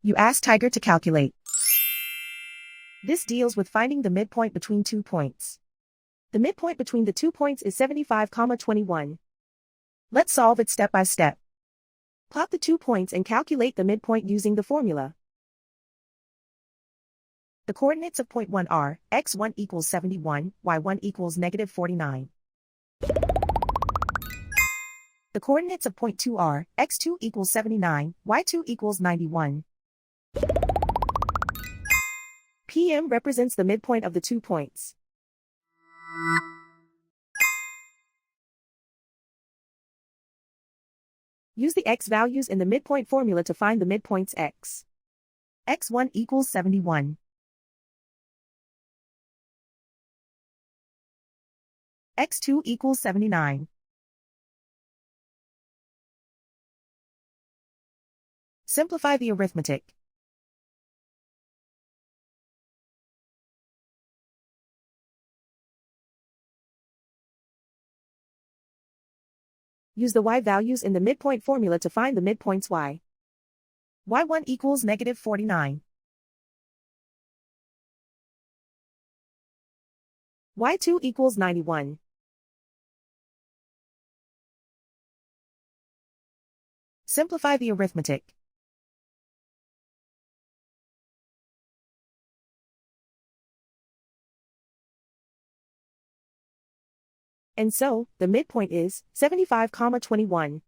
You ask Tiger to calculate. This deals with finding the midpoint between 2 points. The midpoint between the 2 points is 75,21. Let's solve it step by step. Plot the 2 points and calculate the midpoint using the formula. The coordinates of point 1 are x1 equals 71, y1 equals negative 49. The coordinates of point 2 are x2 equals 79, y2 equals 91. PM represents the midpoint of the 2 points. Use the x values in the midpoint formula to find the midpoints x. x1 equals 71. x2 equals 79. Simplify the arithmetic. Use the y values in the midpoint formula to find the midpoints y. y1 equals negative 49. y2 equals 91. Simplify the arithmetic. And so, the midpoint is 75,21.